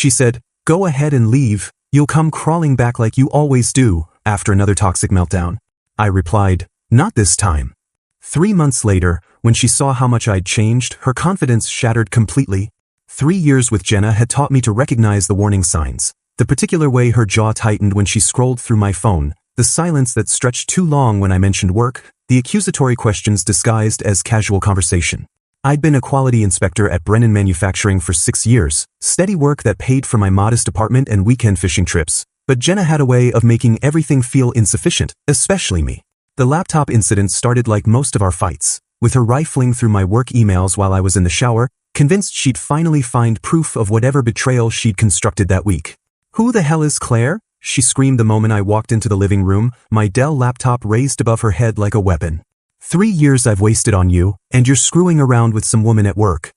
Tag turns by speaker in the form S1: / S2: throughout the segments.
S1: She said, "Go ahead and leave. You'll come crawling back like you always do," after another toxic meltdown. I replied, "Not this time." 3 months later, when she saw how much I'd changed, her confidence shattered completely. 3 years with Jenna had taught me to recognize the warning signs. The particular way her jaw tightened when she scrolled through my phone, the silence that stretched too long when I mentioned work, the accusatory questions disguised as casual conversation. I'd been a quality inspector at Brennan Manufacturing for 6 years, steady work that paid for my modest apartment and weekend fishing trips, but Jenna had a way of making everything feel insufficient, especially me. The laptop incident started like most of our fights, with her rifling through my work emails while I was in the shower, convinced she'd finally find proof of whatever betrayal she'd constructed that week. "Who the hell is Claire?" she screamed the moment I walked into the living room, my Dell laptop raised above her head like a weapon. 3 years I've wasted on you, and you're screwing around with some woman at work."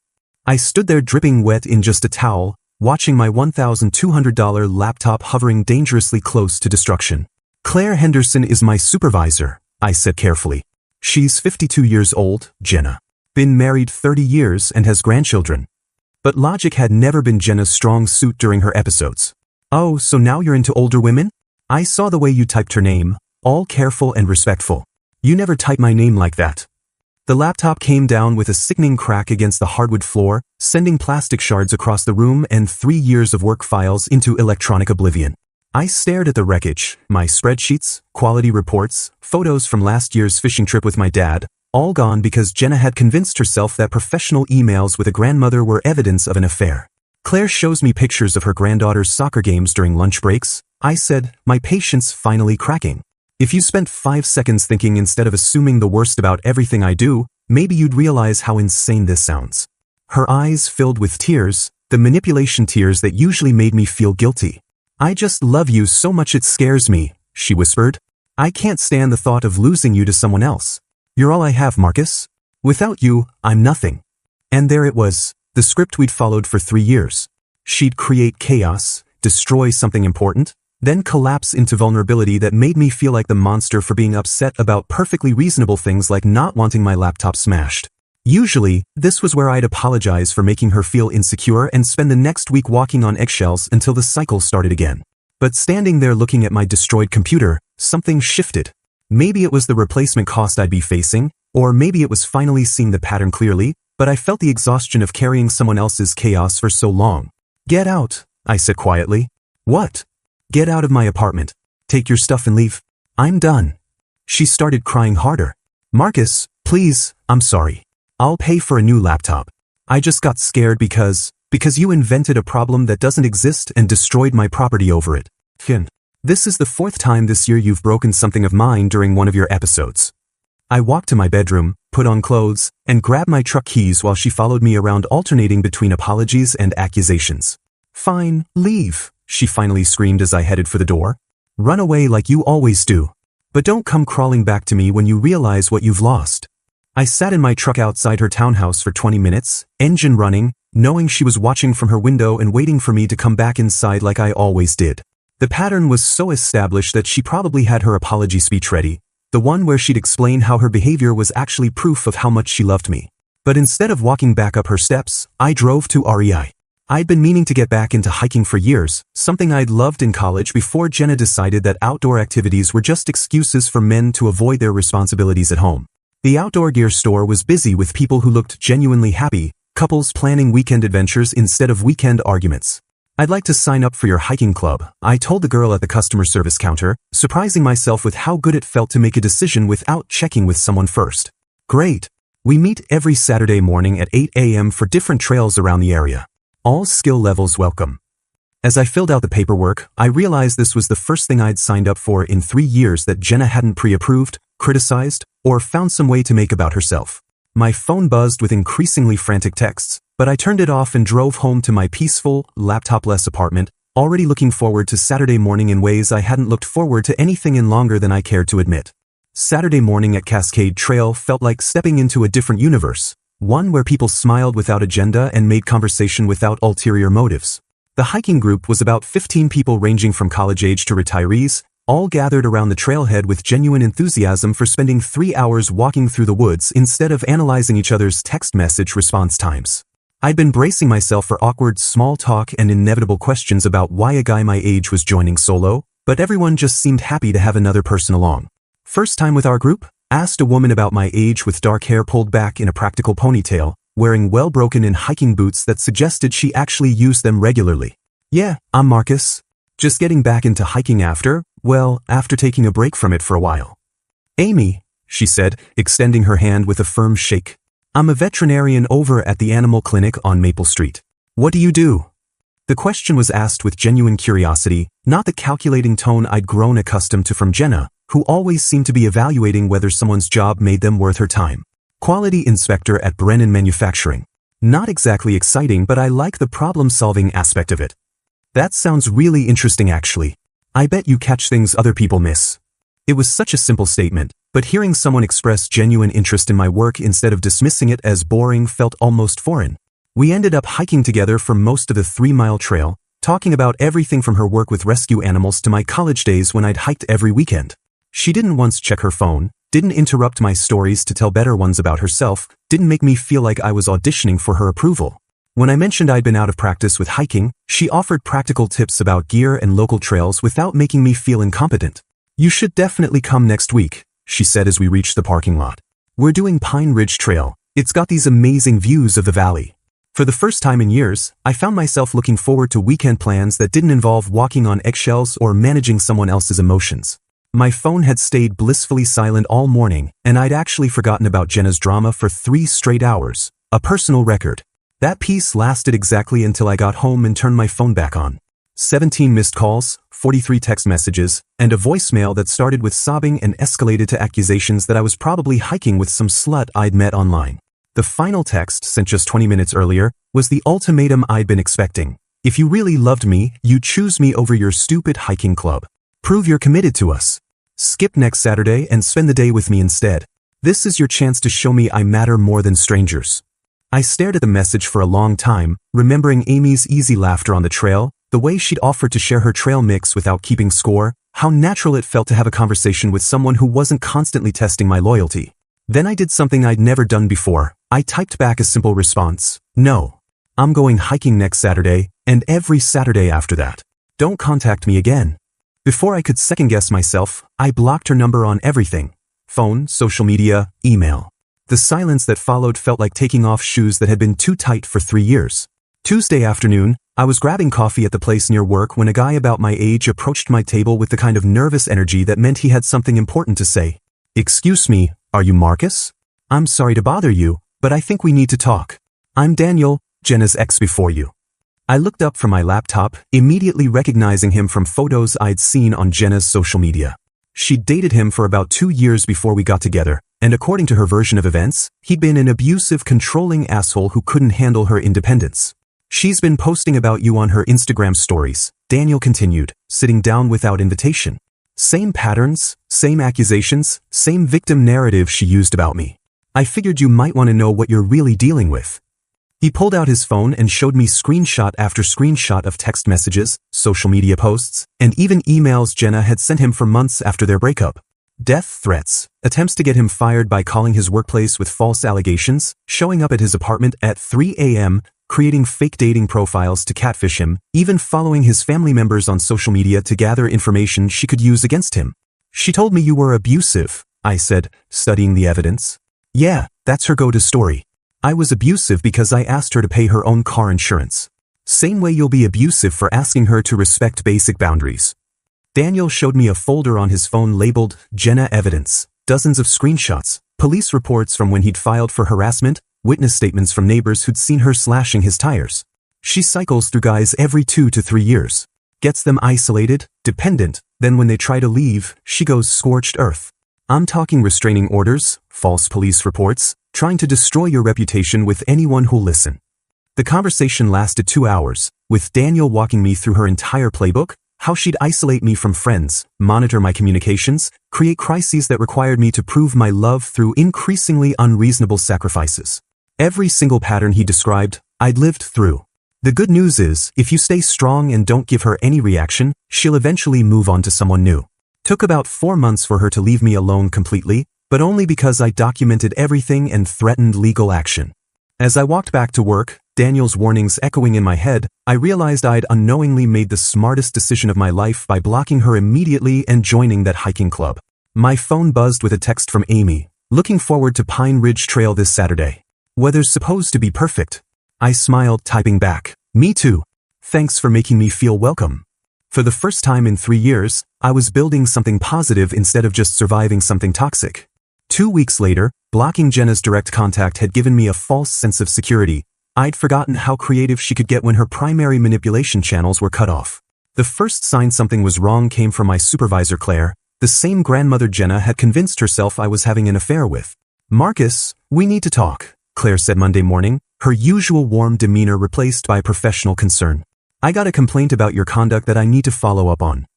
S1: I stood there dripping wet in just a towel, watching my $1,200 laptop hovering dangerously close to destruction. "Claire Henderson is my supervisor," I said carefully. "She's 52 years old, Jenna. Been married 30 years and has grandchildren." But logic had never been Jenna's strong suit during her episodes. "Oh, so now you're into older women? I saw the way you typed her name, all careful and respectful. You never type my name like that." The laptop came down with a sickening crack against the hardwood floor, sending plastic shards across the room and 3 years of work files into electronic oblivion. I stared at the wreckage, my spreadsheets, quality reports, photos from last year's fishing trip with my dad, all gone because Jenna had convinced herself that professional emails with a grandmother were evidence of an affair. "Claire shows me pictures of her granddaughter's soccer games during lunch breaks," I said, my patience finally cracking. "If you spent 5 seconds thinking instead of assuming the worst about everything I do, maybe you'd realize how insane this sounds." Her eyes filled with tears, the manipulation tears that usually made me feel guilty. "I just love you so much it scares me," she whispered. "I can't stand the thought of losing you to someone else. You're all I have, Marcus. Without you, I'm nothing." And there it was, the script we'd followed for 3 years. She'd create chaos, destroy something important, then collapse into vulnerability that made me feel like the monster for being upset about perfectly reasonable things like not wanting my laptop smashed. Usually, this was where I'd apologize for making her feel insecure and spend the next week walking on eggshells until the cycle started again. But standing there looking at my destroyed computer, something shifted. Maybe it was the replacement cost I'd be facing, or maybe it was finally seeing the pattern clearly, but I felt the exhaustion of carrying someone else's chaos for so long. "Get out," I said quietly. "What?" "Get out of my apartment. Take your stuff and leave. I'm done." She started crying harder. "Marcus, please, I'm sorry. I'll pay for a new laptop. I just got scared because you invented a problem that doesn't exist and destroyed my property over it. This is the 4th time this year you've broken something of mine during one of your episodes." I walked to my bedroom, put on clothes, and grabbed my truck keys while she followed me around, alternating between apologies and accusations. "Fine, leave," she finally screamed as I headed for the door. "Run away like you always do. But don't come crawling back to me when you realize what you've lost." I sat in my truck outside her townhouse for 20 minutes, engine running, knowing she was watching from her window and waiting for me to come back inside like I always did. The pattern was so established that she probably had her apology speech ready, the one where she'd explain how her behavior was actually proof of how much she loved me. But instead of walking back up her steps, I drove to REI. I'd been meaning to get back into hiking for years, something I'd loved in college before Jenna decided that outdoor activities were just excuses for men to avoid their responsibilities at home. The outdoor gear store was busy with people who looked genuinely happy, couples planning weekend adventures instead of weekend arguments. "I'd like to sign up for your hiking club," I told the girl at the customer service counter, surprising myself with how good it felt to make a decision without checking with someone first. "Great. We meet every Saturday morning at 8 a.m. for different trails around the area. All skill levels welcome." As I filled out the paperwork, I realized this was the first thing I'd signed up for in 3 years that Jenna hadn't pre-approved, criticized, or found some way to make about herself. My phone buzzed with increasingly frantic texts, but I turned it off and drove home to my peaceful, laptop-less apartment, already looking forward to Saturday morning in ways I hadn't looked forward to anything in longer than I cared to admit. Saturday morning at Cascade Trail felt like stepping into a different universe, one where people smiled without agenda and made conversation without ulterior motives. The hiking group was about 15 people ranging from college age to retirees, all gathered around the trailhead with genuine enthusiasm for spending 3 hours walking through the woods instead of analyzing each other's text message response times. I'd been bracing myself for awkward small talk and inevitable questions about why a guy my age was joining solo, but everyone just seemed happy to have another person along. First time with our group? Asked a woman about my age with dark hair pulled back in a practical ponytail, wearing well-broken-in hiking boots that suggested she actually used them regularly. Yeah, I'm Marcus. Just getting back into hiking after taking a break from it for a while. Amy, she said, extending her hand with a firm shake. I'm a veterinarian over at the animal clinic on Maple Street. What do you do? The question was asked with genuine curiosity, not the calculating tone I'd grown accustomed to from Jenna, who always seemed to be evaluating whether someone's job made them worth her time. Quality inspector at Brennan Manufacturing. Not exactly exciting, but I like the problem-solving aspect of it. That sounds really interesting actually. I bet you catch things other people miss. It was such a simple statement, but hearing someone express genuine interest in my work instead of dismissing it as boring felt almost foreign. We ended up hiking together for most of the 3-mile trail, talking about everything from her work with rescue animals to my college days when I'd hiked every weekend. She didn't once check her phone, didn't interrupt my stories to tell better ones about herself, didn't make me feel like I was auditioning for her approval. When I mentioned I'd been out of practice with hiking, she offered practical tips about gear and local trails without making me feel incompetent. You should definitely come next week, she said as we reached the parking lot. We're doing Pine Ridge Trail. It's got these amazing views of the valley. For the first time in years, I found myself looking forward to weekend plans that didn't involve walking on eggshells or managing someone else's emotions. My phone had stayed blissfully silent all morning, and I'd actually forgotten about Jenna's drama for 3 straight hours, a personal record. That peace lasted exactly until I got home and turned my phone back on. 17 missed calls, 43 text messages, and a voicemail that started with sobbing and escalated to accusations that I was probably hiking with some slut I'd met online. The final text, sent just 20 minutes earlier, was the ultimatum I'd been expecting. If you really loved me, you'd choose me over your stupid hiking club. Prove you're committed to us. Skip next Saturday and spend the day with me instead. This is your chance to show me I matter more than strangers. I stared at the message for a long time, remembering Amy's easy laughter on the trail, the way she'd offered to share her trail mix without keeping score, how natural it felt to have a conversation with someone who wasn't constantly testing my loyalty. Then I did something I'd never done before. I typed back a simple response. No. I'm going hiking next Saturday, and every Saturday after that. Don't contact me again. Before I could second-guess myself, I blocked her number on everything. Phone, social media, email. The silence that followed felt like taking off shoes that had been too tight for 3 years. Tuesday afternoon, I was grabbing coffee at the place near work when a guy about my age approached my table with the kind of nervous energy that meant he had something important to say. Excuse me, are you Marcus? I'm sorry to bother you, but I think we need to talk. I'm Daniel, Jenna's ex before you. I looked up from my laptop, immediately recognizing him from photos I'd seen on Jenna's social media. She'd dated him for about 2 years before we got together, and according to her version of events, he'd been an abusive, controlling asshole who couldn't handle her independence. She's been posting about you on her Instagram stories, Daniel continued, sitting down without invitation. Same patterns, same accusations, same victim narrative she used about me. I figured you might want to know what you're really dealing with. He pulled out his phone and showed me screenshot after screenshot of text messages, social media posts, and even emails Jenna had sent him for months after their breakup. Death threats, attempts to get him fired by calling his workplace with false allegations, showing up at his apartment at 3 a.m., creating fake dating profiles to catfish him, even following his family members on social media to gather information she could use against him. She told me you were abusive, I said, studying the evidence. Yeah, that's her go-to story. I was abusive because I asked her to pay her own car insurance. Same way you'll be abusive for asking her to respect basic boundaries. Daniel showed me a folder on his phone labeled Jenna Evidence, dozens of screenshots, police reports from when he'd filed for harassment, witness statements from neighbors who'd seen her slashing his tires. She cycles through guys every 2 to 3 years. Gets them isolated, dependent, then when they try to leave, she goes scorched earth. I'm talking restraining orders, false police reports, trying to destroy your reputation with anyone who'll listen. The conversation lasted 2 hours, with Daniel walking me through her entire playbook, how she'd isolate me from friends, monitor my communications, create crises that required me to prove my love through increasingly unreasonable sacrifices. Every single pattern he described, I'd lived through. The good news is, if you stay strong and don't give her any reaction, she'll eventually move on to someone new. Took about 4 months for her to leave me alone completely, but only because I documented everything and threatened legal action. As I walked back to work, Daniel's warnings echoing in my head, I realized I'd unknowingly made the smartest decision of my life by blocking her immediately and joining that hiking club. My phone buzzed with a text from Amy. Looking forward to Pine Ridge Trail this Saturday. Weather's supposed to be perfect. I smiled, typing back, "Me too. Thanks for making me feel welcome." For the first time in 3 years, I was building something positive instead of just surviving something toxic. 2 weeks later, blocking Jenna's direct contact had given me a false sense of security. I'd forgotten how creative she could get when her primary manipulation channels were cut off. The first sign something was wrong came from my supervisor Claire, the same grandmother Jenna had convinced herself I was having an affair with. "Marcus, we need to talk," Claire said Monday morning, her usual warm demeanor replaced by professional concern. "I got a complaint about your conduct that I need to follow up on."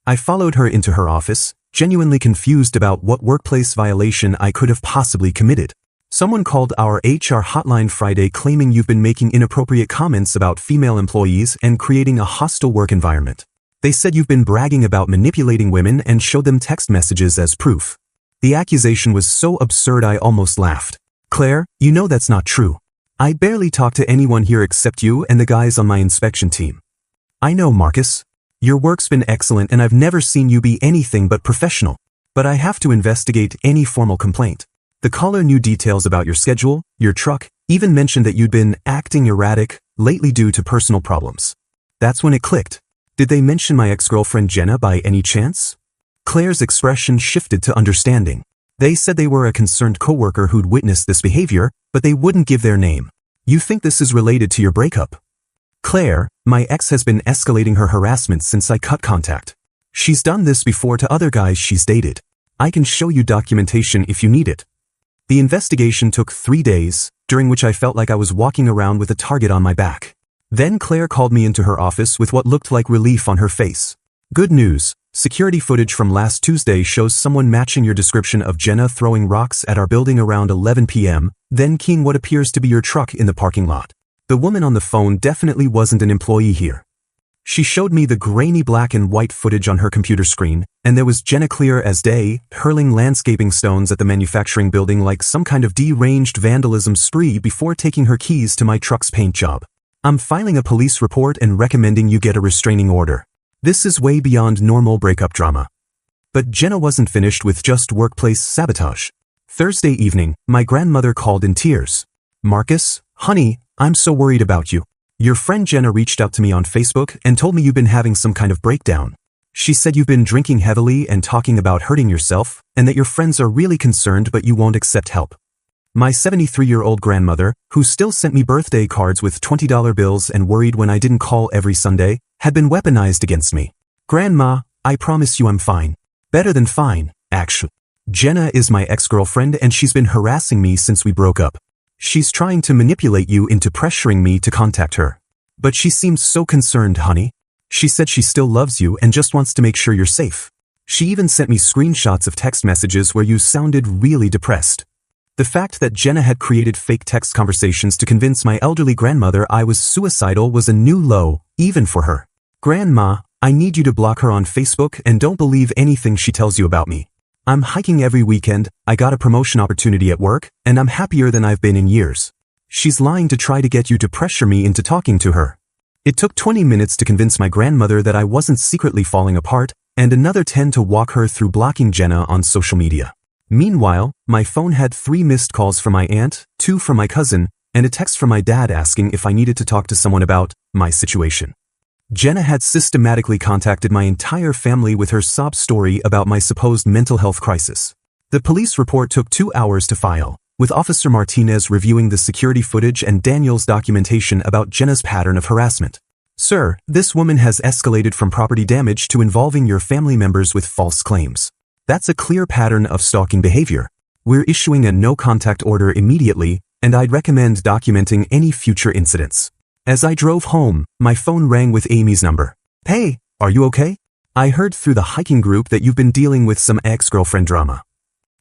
S1: I followed her into her office, genuinely confused about what workplace violation I could have possibly committed. "Someone called our HR hotline Friday claiming you've been making inappropriate comments about female employees and creating a hostile work environment. They said you've been bragging about manipulating women and showed them text messages as proof." The accusation was so absurd I almost laughed. "Claire, you know that's not true. I barely talk to anyone here except you and the guys on my inspection team." "I know, Marcus. Your work's been excellent and I've never seen you be anything but professional. But I have to investigate any formal complaint. The caller knew details about your schedule, your truck, even mentioned that you'd been acting erratic lately due to personal problems." That's when it clicked. Did they mention my ex-girlfriend Jenna by any chance? Claire's expression shifted to understanding. They said they were a concerned coworker who'd witnessed this behavior, but they wouldn't give their name. "You think this is related to your breakup?" "Claire, my ex has been escalating her harassment since I cut contact. She's done this before to other guys she's dated. I can show you documentation if you need it." The investigation took 3 days, during which I felt like I was walking around with a target on my back. Then Claire called me into her office with what looked like relief on her face. "Good news. Security footage from last Tuesday shows someone matching your description of Jenna throwing rocks at our building around 11 p.m., then keying what appears to be your truck in the parking lot. The woman on the phone definitely wasn't an employee here." She showed me the grainy black and white footage on her computer screen, and there was Jenna clear as day, hurling landscaping stones at the manufacturing building like some kind of deranged vandalism spree before taking her keys to my truck's paint job. "I'm filing a police report and recommending you get a restraining order. This is way beyond normal breakup drama." But Jenna wasn't finished with just workplace sabotage. Thursday evening, my grandmother called in tears. "Marcus, honey, I'm so worried about you. Your friend Jenna reached out to me on Facebook and told me you've been having some kind of breakdown. She said you've been drinking heavily and talking about hurting yourself, and that your friends are really concerned but you won't accept help." My 73-year-old grandmother, who still sent me birthday cards with $20 bills and worried when I didn't call every Sunday, had been weaponized against me. "Grandma, I promise you I'm fine. Better than fine, actually. Jenna is my ex-girlfriend and she's been harassing me since we broke up. She's trying to manipulate you into pressuring me to contact her. But she seems so concerned, honey. She said she still loves you and just wants to make sure you're safe. She even sent me screenshots of text messages where you sounded really depressed." The fact that Jenna had created fake text conversations to convince my elderly grandmother I was suicidal was a new low, even for her. "Grandma, I need you to block her on Facebook and don't believe anything she tells you about me. I'm hiking every weekend, I got a promotion opportunity at work, and I'm happier than I've been in years. She's lying to try to get you to pressure me into talking to her." It took 20 minutes to convince my grandmother that I wasn't secretly falling apart, and another 10 to walk her through blocking Jenna on social media. Meanwhile, my phone had 3 missed calls from my aunt, 2 from my cousin, and a text from my dad asking if I needed to talk to someone about my situation. Jenna had systematically contacted my entire family with her sob story about my supposed mental health crisis. The police report took 2 hours to file, with Officer Martinez reviewing the security footage and Daniel's documentation about Jenna's pattern of harassment. "Sir, this woman has escalated from property damage to involving your family members with false claims. That's a clear pattern of stalking behavior. We're issuing a no-contact order immediately, and I'd recommend documenting any future incidents." As I drove home, my phone rang with Amy's number. "Hey, are you okay? I heard through the hiking group that you've been dealing with some ex-girlfriend drama."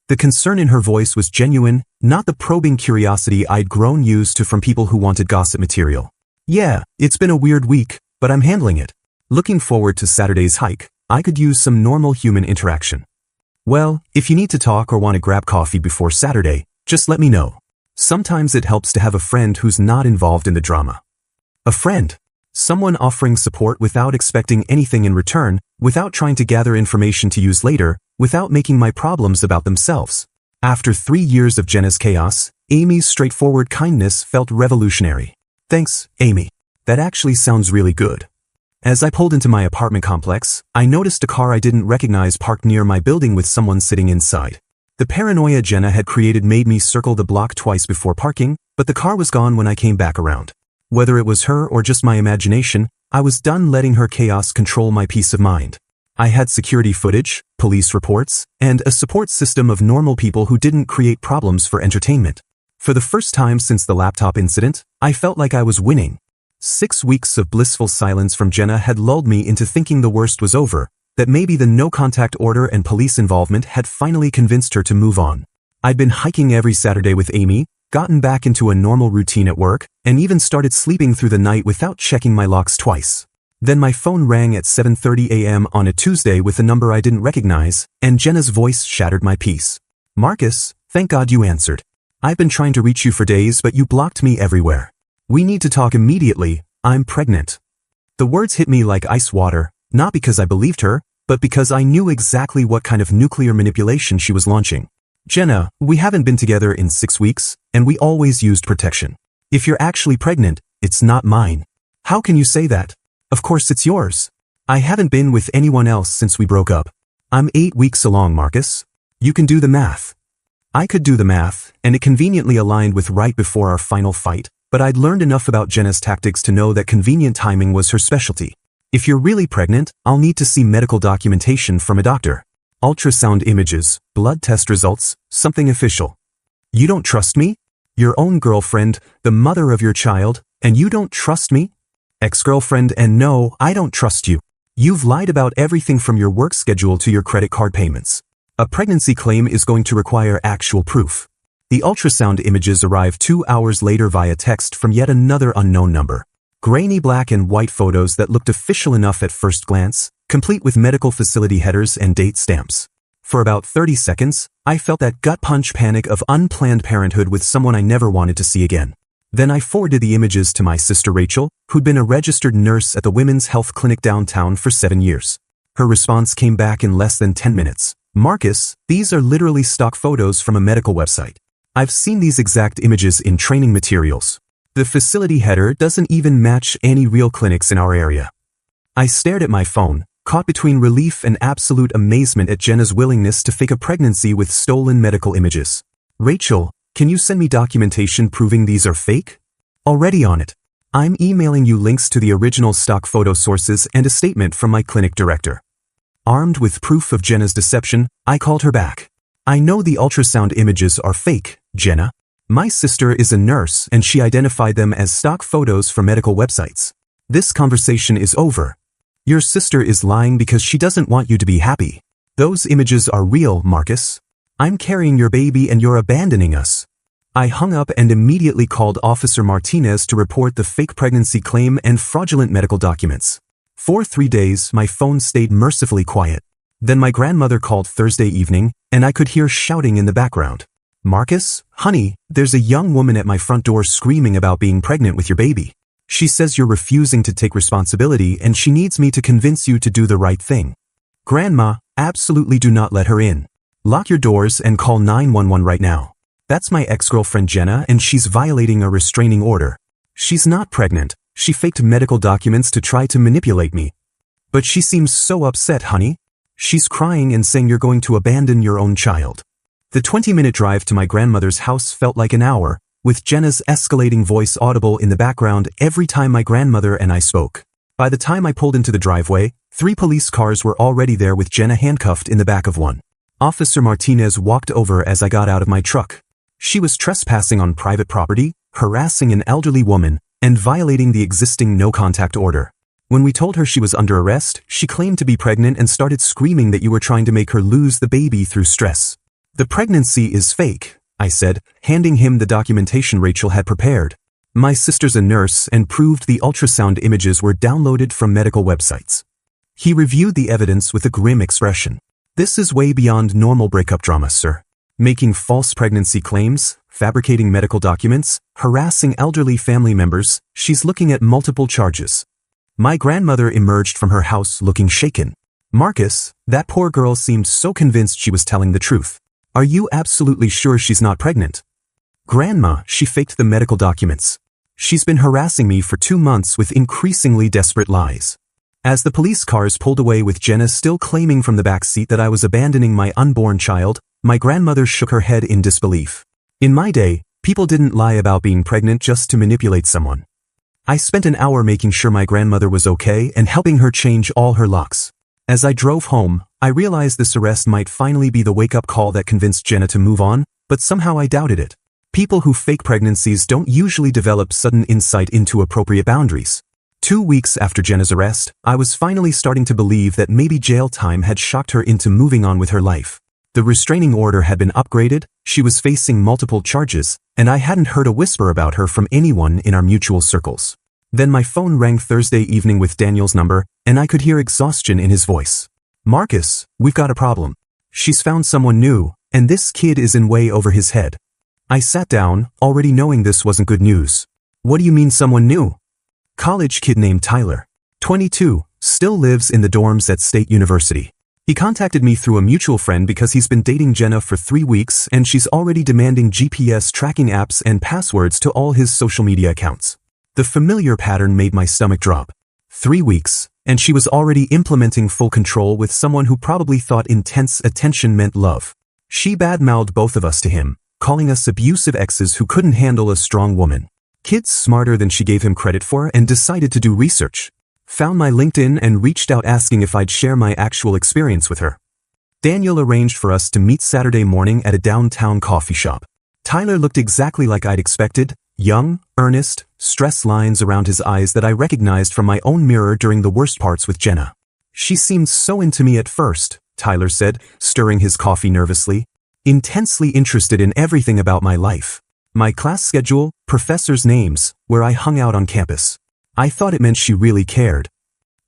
S1: The concern in her voice was genuine, not the probing curiosity I'd grown used to from people who wanted gossip material. "Yeah, it's been a weird week, but I'm handling it. Looking forward to Saturday's hike. I could use some normal human interaction." "Well, if you need to talk or want to grab coffee before Saturday, just let me know." Sometimes it helps to have a friend who's not involved in the drama. A friend. Someone offering support without expecting anything in return, without trying to gather information to use later, without making my problems about themselves. After 3 years of Jenna's chaos, Amy's straightforward kindness felt revolutionary. Thanks, Amy. That actually sounds really good. As I pulled into my apartment complex, I noticed a car I didn't recognize parked near my building with someone sitting inside. The paranoia Jenna had created made me circle the block twice before parking, but the car was gone when I came back around. Whether it was her or just my imagination, I was done letting her chaos control my peace of mind. I had security footage, police reports, and a support system of normal people who didn't create problems for entertainment. For the first time since the laptop incident, I felt like I was winning. 6 weeks of blissful silence from Jenna had lulled me into thinking the worst was over, that maybe the no-contact order and police involvement had finally convinced her to move on. I'd been hiking every Saturday with Amy, gotten back into a normal routine at work, and even started sleeping through the night without checking my locks twice. Then my phone rang at 7:30 a.m. on a Tuesday with a number I didn't recognize, and Jenna's voice shattered my peace. Marcus, thank God you answered. I've been trying to reach you for days, but you blocked me everywhere. We need to talk immediately. I'm pregnant. The words hit me like ice water, not because I believed her, but because I knew exactly what kind of nuclear manipulation she was launching. Jenna, we haven't been together in 6 weeks, and we always used protection. If you're actually pregnant, it's not mine. How can you say that? Of course it's yours. I haven't been with anyone else since we broke up. I'm 8 weeks along, Marcus. You can do the math. I could do the math, and it conveniently aligned with right before our final fight, but I'd learned enough about Jenna's tactics to know that convenient timing was her specialty. If you're really pregnant, I'll need to see medical documentation from a doctor. Ultrasound images, blood test results, something official. You don't trust me? Your own girlfriend, the mother of your child, and you don't trust me? Ex-girlfriend, and no, I don't trust you. You've lied about everything from your work schedule to your credit card payments. A pregnancy claim is going to require actual proof. The ultrasound images arrive 2 hours later via text from yet another unknown number. Grainy black and white photos that looked official enough at first glance, complete with medical facility headers and date stamps. For about 30 seconds, I felt that gut punch panic of unplanned parenthood with someone I never wanted to see again. Then I forwarded the images to my sister Rachel, who'd been a registered nurse at the Women's Health Clinic downtown for 7 years. Her response came back in less than 10 minutes. Marcus, these are literally stock photos from a medical website. I've seen these exact images in training materials. The facility header doesn't even match any real clinics in our area. I stared at my phone, caught between relief and absolute amazement at Jenna's willingness to fake a pregnancy with stolen medical images. Rachel, can you send me documentation proving these are fake? Already on it. I'm emailing you links to the original stock photo sources and a statement from my clinic director. Armed with proof of Jenna's deception, I called her back. I know the ultrasound images are fake, Jenna. My sister is a nurse and she identified them as stock photos from medical websites. This conversation is over. Your sister is lying because she doesn't want you to be happy. Those images are real, Marcus. I'm carrying your baby and you're abandoning us. I hung up and immediately called Officer Martinez to report the fake pregnancy claim and fraudulent medical documents. For 3 days, my phone stayed mercifully quiet. Then my grandmother called Thursday evening, and I could hear shouting in the background. Marcus, honey, there's a young woman at my front door screaming about being pregnant with your baby. She says you're refusing to take responsibility and she needs me to convince you to do the right thing. Grandma, absolutely do not let her in. Lock your doors and call 911 right now. That's my ex-girlfriend Jenna and she's violating a restraining order. She's not pregnant. She faked medical documents to try to manipulate me. But she seems so upset, honey. She's crying and saying you're going to abandon your own child. The 20-minute drive to my grandmother's house felt like an hour, with Jenna's escalating voice audible in the background every time my grandmother and I spoke. By the time I pulled into the driveway, 3 police cars were already there with Jenna handcuffed in the back of one. Officer Martinez walked over as I got out of my truck. She was trespassing on private property, harassing an elderly woman, and violating the existing no-contact order. When we told her she was under arrest, she claimed to be pregnant and started screaming that you were trying to make her lose the baby through stress. The pregnancy is fake, I said, handing him the documentation Rachel had prepared. My sister's a nurse and proved the ultrasound images were downloaded from medical websites. He reviewed the evidence with a grim expression. This is way beyond normal breakup drama, sir. making false pregnancy claims, fabricating medical documents, harassing elderly family members. She's looking at multiple charges. My grandmother emerged from her house looking shaken. Marcus, that poor girl seemed so convinced she was telling the truth. Are you absolutely sure she's not pregnant? Grandma, she faked the medical documents. She's been harassing me for 2 months with increasingly desperate lies. As the police cars pulled away with Jenna still claiming from the back seat that I was abandoning my unborn child, my grandmother shook her head in disbelief. In my day, people didn't lie about being pregnant just to manipulate someone. I spent an hour making sure my grandmother was okay and helping her change all her locks. As I drove home, I realized this arrest might finally be the wake-up call that convinced Jenna to move on, but somehow I doubted it. People who fake pregnancies don't usually develop sudden insight into appropriate boundaries. 2 weeks after Jenna's arrest, I was finally starting to believe that maybe jail time had shocked her into moving on with her life. The restraining order had been upgraded, she was facing multiple charges, and I hadn't heard a whisper about her from anyone in our mutual circles. Then my phone rang Thursday evening with Daniel's number, and I could hear exhaustion in his voice. Marcus, we've got a problem. She's found someone new, and this kid is in way over his head. I sat down, already knowing this wasn't good news. What do you mean someone new? College kid named Tyler. 22, still lives in the dorms at State University. He contacted me through a mutual friend because he's been dating Jenna for 3 weeks and she's already demanding GPS tracking apps and passwords to all his social media accounts. The familiar pattern made my stomach drop. 3 weeks, and she was already implementing full control with someone who probably thought intense attention meant love. She badmouthed both of us to him, calling us abusive exes who couldn't handle a strong woman. Kid's smarter than she gave him credit for and decided to do research. Found my LinkedIn and reached out asking if I'd share my actual experience with her. Daniel arranged for us to meet Saturday morning at a downtown coffee shop. Tyler looked exactly like I'd expected, young, earnest, stress lines around his eyes that I recognized from my own mirror during the worst parts with Jenna. She seemed so into me at first, Tyler said, stirring his coffee nervously. Intensely interested in everything about my life. My class schedule, professors' names, where I hung out on campus. I thought it meant she really cared.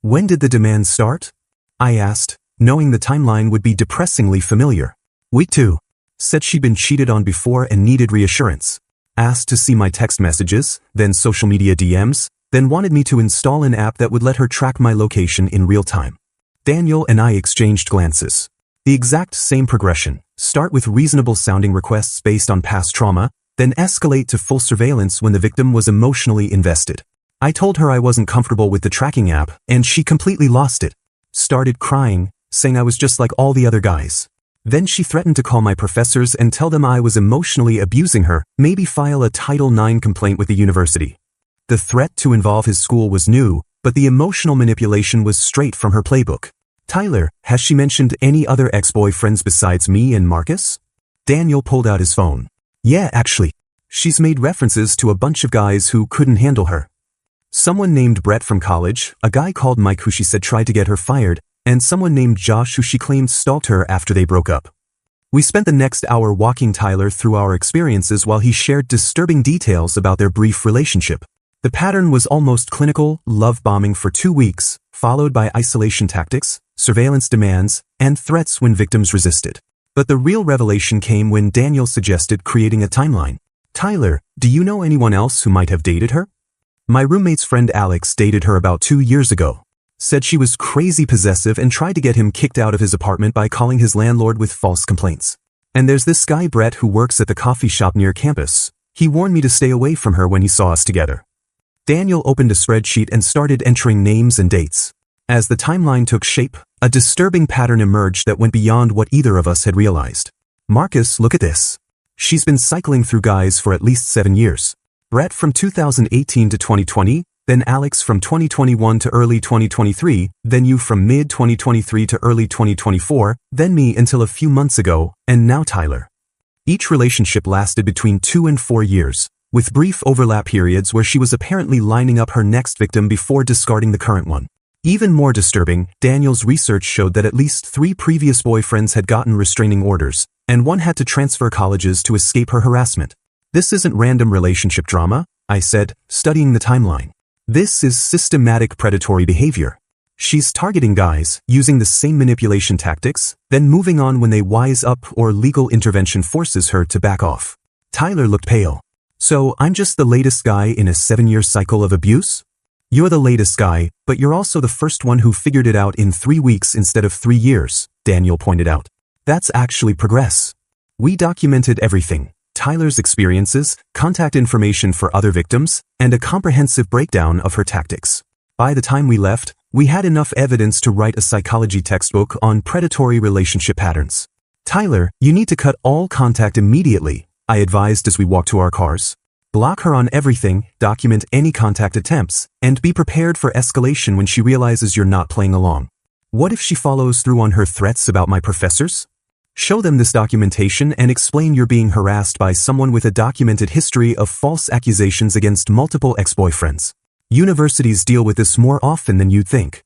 S1: When did the demands start? I asked, knowing the timeline would be depressingly familiar. Week 2. Said she'd been cheated on before and needed reassurance. Asked to see my text messages, then social media DMs, then wanted me to install an app that would let her track my location in real time. Daniel and I exchanged glances. The exact same progression. Start with reasonable sounding requests based on past trauma, then escalate to full surveillance when the victim was emotionally invested. I told her I wasn't comfortable with the tracking app, and she completely lost it. Started crying, saying I was just like all the other guys. Then she threatened to call my professors and tell them I was emotionally abusing her, maybe file a Title IX complaint with the university. The threat to involve his school was new, but the emotional manipulation was straight from her playbook. Tyler, has she mentioned any other ex-boyfriends besides me and Marcus? Daniel pulled out his phone. Yeah, actually. She's made references to a bunch of guys who couldn't handle her. Someone named Brett from college, a guy called Mike who she said tried to get her fired, and someone named Josh who she claimed stalked her after they broke up. We spent the next hour walking Tyler through our experiences while he shared disturbing details about their brief relationship. The pattern was almost clinical, love bombing for 2 weeks, followed by isolation tactics, surveillance demands, and threats when victims resisted. But the real revelation came when Daniel suggested creating a timeline. Tyler, do you know anyone else who might have dated her? My roommate's friend Alex dated her about 2 years ago. Said she was crazy possessive and tried to get him kicked out of his apartment by calling his landlord with false complaints. And there's this guy Brett who works at the coffee shop near campus. He warned me to stay away from her when he saw us together. Daniel opened a spreadsheet and started entering names and dates. As the timeline took shape, a disturbing pattern emerged that went beyond what either of us had realized. Marcus, look at this. She's been cycling through guys for at least 7 years. Brett from 2018 to 2020, then Alex from 2021 to early 2023, then you from mid-2023 to early 2024, then me until a few months ago, and now Tyler. Each relationship lasted between 2 and 4 years, with brief overlap periods where she was apparently lining up her next victim before discarding the current one. Even more disturbing, Daniel's research showed that at least 3 previous boyfriends had gotten restraining orders, and one had to transfer colleges to escape her harassment. This isn't random relationship drama, I said, studying the timeline. This is systematic predatory behavior. She's targeting guys, using the same manipulation tactics, then moving on when they wise up or legal intervention forces her to back off. Tyler looked pale. So I'm just the latest guy in a 7-year cycle of abuse? You're the latest guy, but you're also the first one who figured it out in 3 weeks instead of 3 years, Daniel pointed out. That's actually progress. We documented everything. Tyler's experiences, contact information for other victims, and a comprehensive breakdown of her tactics. By the time we left, we had enough evidence to write a psychology textbook on predatory relationship patterns. Tyler, you need to cut all contact immediately, I advised as we walked to our cars. Block her on everything, document any contact attempts, and be prepared for escalation when she realizes you're not playing along. What if she follows through on her threats about my professors? Show them this documentation and explain you're being harassed by someone with a documented history of false accusations against multiple ex-boyfriends. Universities deal with this more often than you'd think.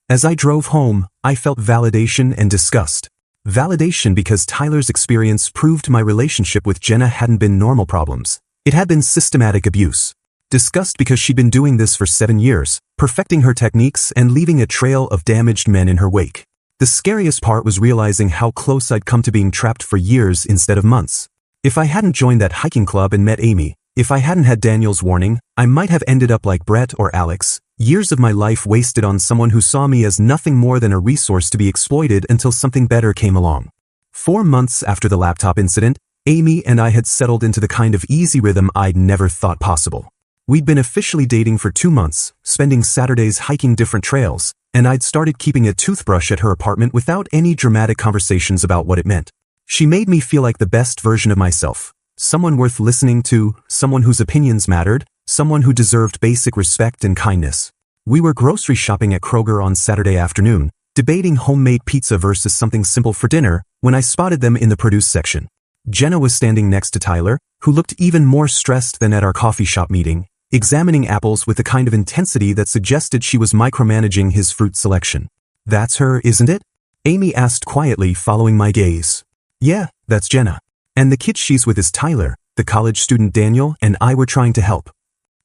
S1: As I drove home, I felt validation and disgust. Validation because Tyler's experience proved my relationship with Jenna hadn't been normal problems. It had been systematic abuse. Disgust because she'd been doing this for 7 years, perfecting her techniques and leaving a trail of damaged men in her wake. The scariest part was realizing how close I'd come to being trapped for years instead of months. If I hadn't joined that hiking club and met Amy, if I hadn't had Daniel's warning, I might have ended up like Brett or Alex, years of my life wasted on someone who saw me as nothing more than a resource to be exploited until something better came along. 4 months after the laptop incident, Amy and I had settled into the kind of easy rhythm I'd never thought possible. We'd been officially dating for 2 months, spending Saturdays hiking different trails, and I'd started keeping a toothbrush at her apartment without any dramatic conversations about what it meant. She made me feel like the best version of myself, someone worth listening to, someone whose opinions mattered, someone who deserved basic respect and kindness. We were grocery shopping at Kroger on Saturday afternoon, debating homemade pizza versus something simple for dinner, when I spotted them in the produce section. Jenna was standing next to Tyler, who looked even more stressed than at our coffee shop meeting, examining apples with the kind of intensity that suggested she was micromanaging his fruit selection. That's her, isn't it? Amy asked quietly, following my gaze. Yeah, that's Jenna. And the kid she's with is Tyler, the college student Daniel and I were trying to help.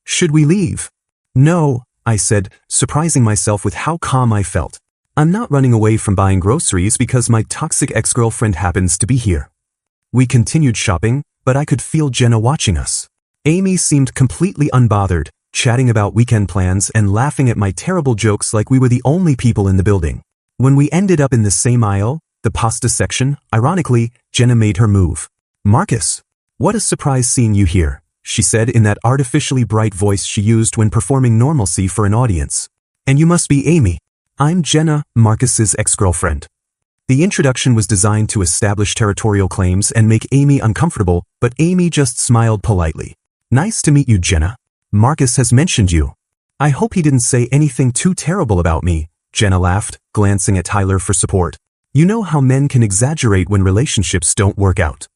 S1: Should we leave? No, I said, surprising myself with how calm I felt. I'm not running away from buying groceries because my toxic ex-girlfriend happens to be here. We continued shopping, but I could feel Jenna watching us. Amy seemed completely unbothered, chatting about weekend plans and laughing at my terrible jokes like we were the only people in the building. When we ended up in the same aisle, the pasta section, ironically, Jenna made her move. Marcus, what a surprise seeing you here, she said in that artificially bright voice she used when performing normalcy for an audience. And you must be Amy. I'm Jenna, Marcus's ex-girlfriend. The introduction was designed to establish territorial claims and make Amy uncomfortable, but Amy just smiled politely. Nice to meet you, Jenna. Marcus has mentioned you. I hope he didn't say anything too terrible about me, Jenna laughed, glancing at Tyler for support. You know how men can exaggerate when relationships don't work out.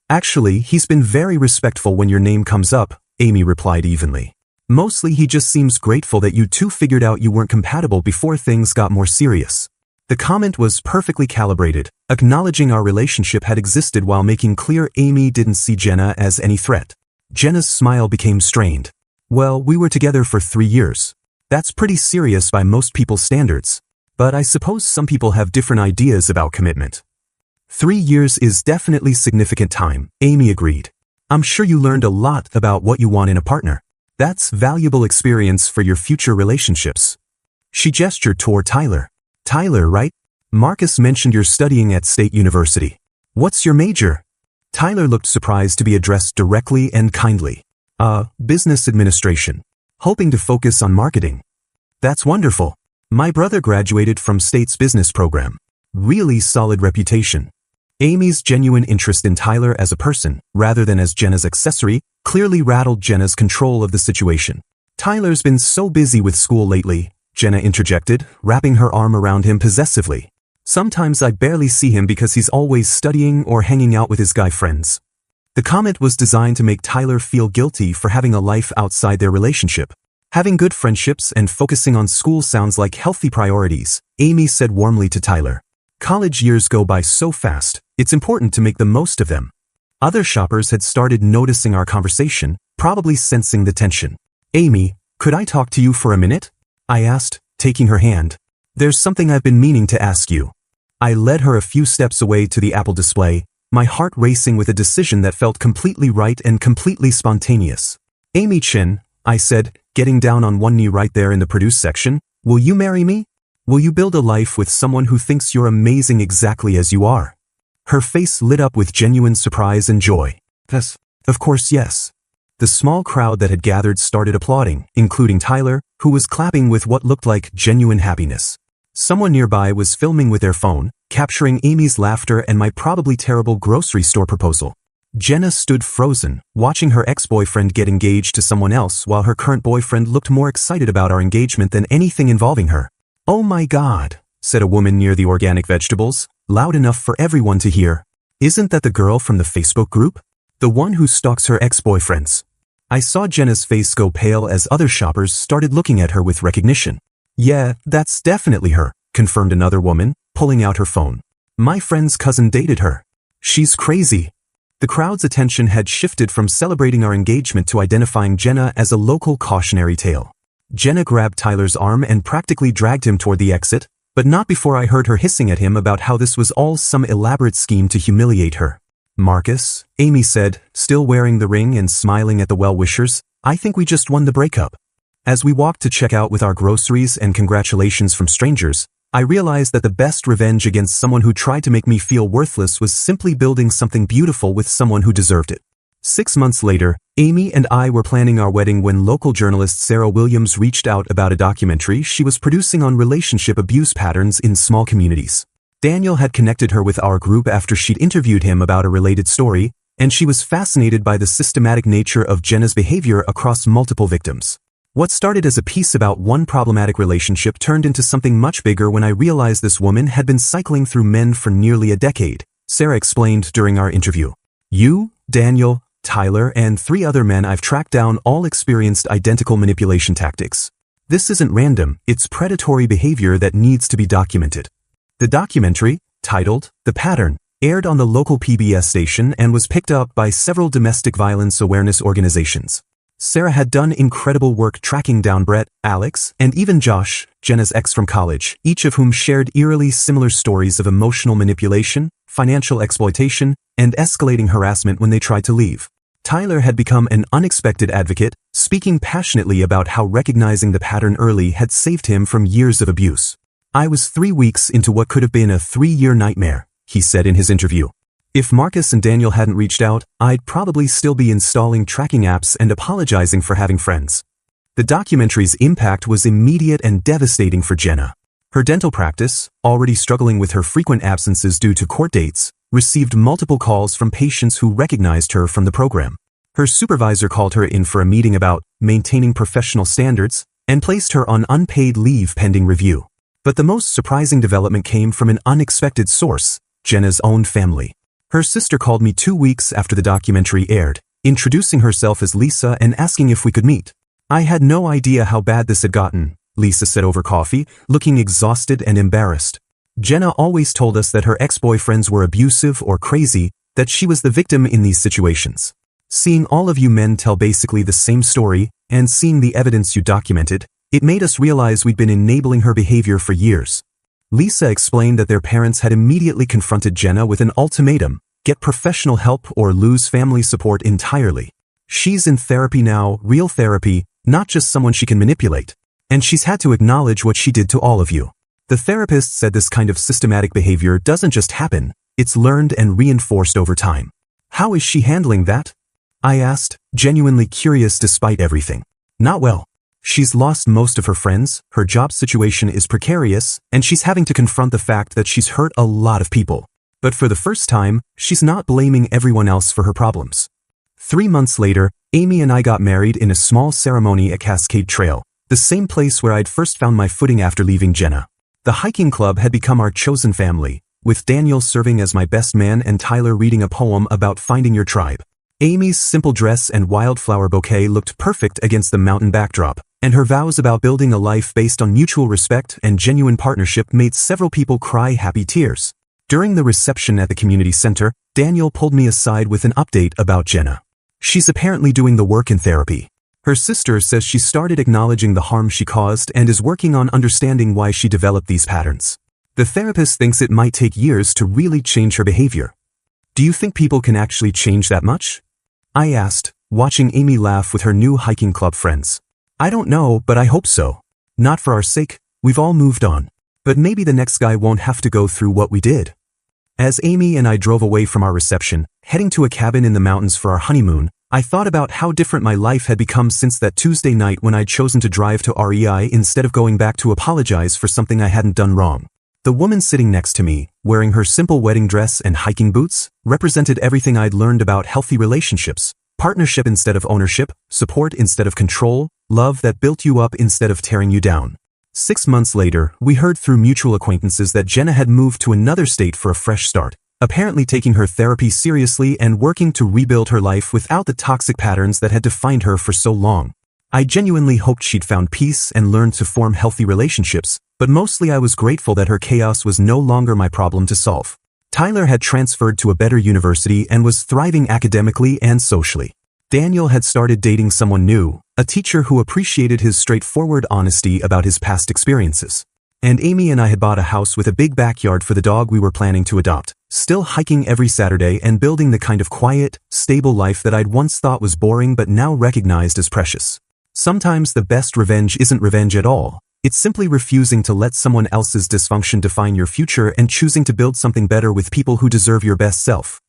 S1: Actually, he's been very respectful when your name comes up, Amy replied evenly. Mostly he just seems grateful that you two figured out you weren't compatible before things got more serious. The comment was perfectly calibrated, acknowledging our relationship had existed while making clear Amy didn't see Jenna as any threat. Jenna's smile became strained. Well, we were together for 3 years. That's pretty serious by most people's standards. But I suppose some people have different ideas about commitment. 3 years is definitely significant time, Amy agreed. I'm sure you learned a lot about what you want in a partner. That's valuable experience for your future relationships. She gestured toward Tyler. Tyler, right? Marcus mentioned you're studying at State University. What's your major? Tyler looked surprised to be addressed directly and kindly. Business administration. Hoping to focus on marketing. That's wonderful. My brother graduated from State's business program. Really solid reputation. Amy's genuine interest in Tyler as a person, rather than as Jenna's accessory, clearly rattled Jenna's control of the situation. Tyler's been so busy with school lately, Jenna interjected, wrapping her arm around him possessively. Sometimes I barely see him because he's always studying or hanging out with his guy friends. The comment was designed to make Tyler feel guilty for having a life outside their relationship. Having good friendships and focusing on school sounds like healthy priorities, Amy said warmly to Tyler. College years go by so fast, it's important to make the most of them. Other shoppers had started noticing our conversation, probably sensing the tension. Amy, could I talk to you for a minute? I asked, taking her hand. There's something I've been meaning to ask you. I led her a few steps away to the Apple display, my heart racing with a decision that felt completely right and completely spontaneous. Amy Chin, I said, getting down on one knee right there in the produce section, will you marry me? Will you build a life with someone who thinks you're amazing exactly as you are? Her face lit up with genuine surprise and joy. Yes. Of course, yes. The small crowd that had gathered started applauding, including Tyler, who was clapping with what looked like genuine happiness. Someone nearby was filming with their phone, capturing Amy's laughter and my probably terrible grocery store proposal. Jenna stood frozen, watching her ex-boyfriend get engaged to someone else while her current boyfriend looked more excited about our engagement than anything involving her. "Oh my God," said a woman near the organic vegetables, loud enough for everyone to hear. "Isn't that the girl from the Facebook group? The one who stalks her ex-boyfriends?" I saw Jenna's face go pale as other shoppers started looking at her with recognition. "Yeah, that's definitely her," confirmed another woman, pulling out her phone. "My friend's cousin dated her. She's crazy." The crowd's attention had shifted from celebrating our engagement to identifying Jenna as a local cautionary tale. Jenna grabbed Tyler's arm and practically dragged him toward the exit, but not before I heard her hissing at him about how this was all some elaborate scheme to humiliate her. "Marcus," Amy said, still wearing the ring and smiling at the well-wishers, "I think we just won the breakup." As we walked to check out with our groceries and congratulations from strangers, I realized that the best revenge against someone who tried to make me feel worthless was simply building something beautiful with someone who deserved it. 6 months later, Amy and I were planning our wedding when local journalist Sarah Williams reached out about a documentary she was producing on relationship abuse patterns in small communities. Daniel had connected her with our group after she'd interviewed him about a related story, and she was fascinated by the systematic nature of Jenna's behavior across multiple victims. What started as a piece about one problematic relationship turned into something much bigger when I realized this woman had been cycling through men for nearly a decade, Sarah explained during our interview. "You, Daniel, Tyler, and 3 other men I've tracked down all experienced identical manipulation tactics. This isn't random, it's predatory behavior that needs to be documented." The documentary, titled The Pattern, aired on the local PBS station and was picked up by several domestic violence awareness organizations. Sarah had done incredible work tracking down Brett, Alex, and even Josh, Jenna's ex from college, each of whom shared eerily similar stories of emotional manipulation, financial exploitation, and escalating harassment when they tried to leave. Tyler had become an unexpected advocate, speaking passionately about how recognizing the pattern early had saved him from years of abuse. "I was 3 weeks into what could have been a 3-year nightmare," he said in his interview. "If Marcus and Daniel hadn't reached out, I'd probably still be installing tracking apps and apologizing for having friends." The documentary's impact was immediate and devastating for Jenna. Her dental practice, already struggling with her frequent absences due to court dates, received multiple calls from patients who recognized her from the program. Her supervisor called her in for a meeting about maintaining professional standards and placed her on unpaid leave pending review. But the most surprising development came from an unexpected source, Jenna's own family. Her sister called me 2 weeks after the documentary aired, introducing herself as Lisa and asking if we could meet. "I had no idea how bad this had gotten," Lisa said over coffee, looking exhausted and embarrassed. "Jenna always told us that her ex-boyfriends were abusive or crazy, that she was the victim in these situations. Seeing all of you men tell basically the same story, and seeing the evidence you documented, it made us realize we'd been enabling her behavior for years." Lisa explained that their parents had immediately confronted Jenna with an ultimatum: get professional help or lose family support entirely. She's in therapy now, real therapy, not just someone she can manipulate. And she's had to acknowledge what she did to all of you. The therapist said this kind of systematic behavior doesn't just happen, it's learned and reinforced over time. "How is she handling that?" I asked, genuinely curious despite everything. "Not well. She's lost most of her friends, her job situation is precarious, and she's having to confront the fact that she's hurt a lot of people. But for the first time, she's not blaming everyone else for her problems." 3 months later, Amy and I got married in a small ceremony at Cascade Trail, the same place where I'd first found my footing after leaving Jenna. The hiking club had become our chosen family, with Daniel serving as my best man and Tyler reading a poem about finding your tribe. Amy's simple dress and wildflower bouquet looked perfect against the mountain backdrop, and her vows about building a life based on mutual respect and genuine partnership made several people cry happy tears. During the reception at the community center, Daniel pulled me aside with an update about Jenna. "She's apparently doing the work in therapy. Her sister says she started acknowledging the harm she caused and is working on understanding why she developed these patterns. The therapist thinks it might take years to really change her behavior. Do you think people can actually change that much? I asked, watching Amy laugh with her new hiking club friends. I don't know, but I hope so. Not for our sake, we've all moved on. But maybe the next guy won't have to go through what we did. As Amy and I drove away from our reception, heading to a cabin in the mountains for our honeymoon, I thought about how different my life had become since that Tuesday night when I'd chosen to drive to REI instead of going back to apologize for something I hadn't done wrong. The woman sitting next to me, wearing her simple wedding dress and hiking boots, represented everything I'd learned about healthy relationships: partnership instead of ownership, support instead of control, love that built you up instead of tearing you down. 6 months later, we heard through mutual acquaintances that Jenna had moved to another state for a fresh start, apparently taking her therapy seriously and working to rebuild her life without the toxic patterns that had defined her for so long. I genuinely hoped she'd found peace and learned to form healthy relationships, but mostly I was grateful that her chaos was no longer my problem to solve. Tyler had transferred to a better university and was thriving academically and socially. Daniel had started dating someone new, a teacher who appreciated his straightforward honesty about his past experiences. And Amy and I had bought a house with a big backyard for the dog we were planning to adopt, still hiking every Saturday and building the kind of quiet, stable life that I'd once thought was boring but now recognized as precious. Sometimes the best revenge isn't revenge at all. It's simply refusing to let someone else's dysfunction define your future and choosing to build something better with people who deserve your best self.